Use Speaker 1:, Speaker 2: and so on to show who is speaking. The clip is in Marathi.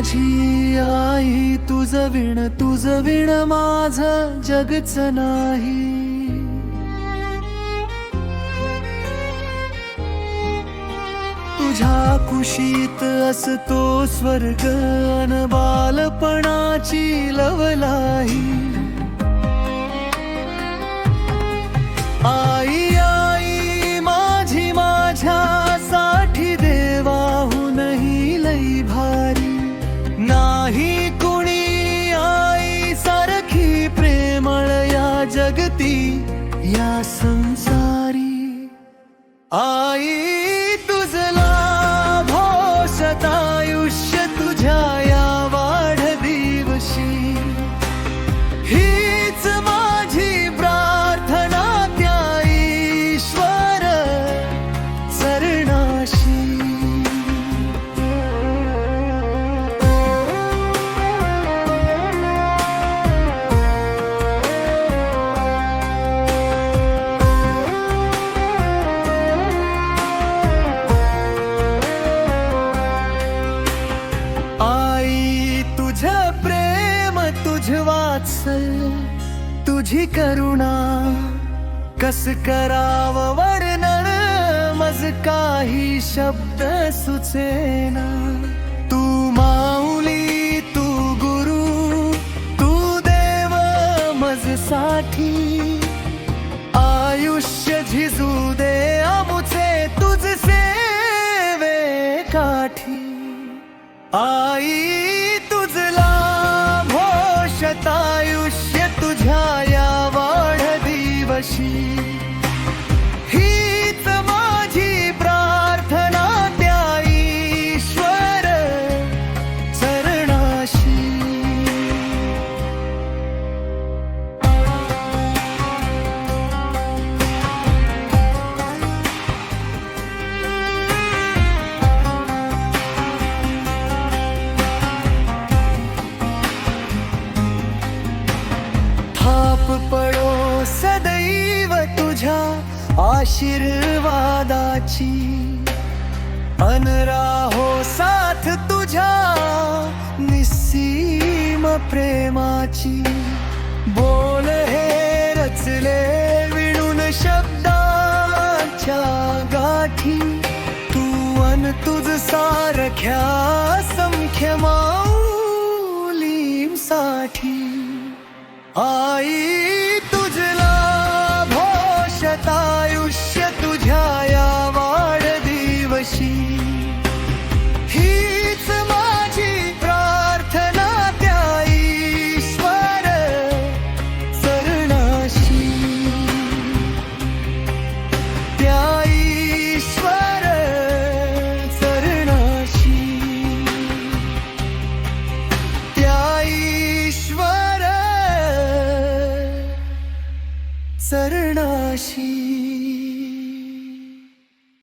Speaker 1: माझी आई, तुझ विण माझं जगच नाही। तुझ्या कुशीत असतो स्वर्ग अन बालपणाची लवलाही। आई आई माझी, माझ्यासाठी देवाहूनही लई भारी। नाही कुणी आई सारखी प्रेमळ या जगती या संसारी। आई तुझला भोसतायुष्य तुझ्या या वाढदिवशी। हीच माझी प्रार्थना त्या ईश्वर चरणाशी। तुझ वात्सल्य तुझी करुणा कस कराव वर्णन मज काही शब्द सुचेना। तू माऊली, तू गुरु, तू देव मज साठी। आयुष्य झिजू दे आमुचे तुझ सेवे काठी। आई तुझला आयुष्य तुझ्या या वाढदिवशी। हीच माझी प्रार्थना त्या ईश्वर चरणाशी। थाप पडो सदैव तुझ्या आशीर्वादाची। अन राहो साथ तुझ्या निस्सीम प्रेमाची। बोल हे रचले विणून शब्दांच्या गाठी। तू अन तुझ सारख्या संख्य माऊलींसाठी। आई तुझला भोषतायुष्य तुझ्या या वाढदिवशी। हीच माझी प्रार्थना त्या ईश्वर चरणाशी। त्या ईश्वर चरणाशी। त्या ईश्वर चरणाशी।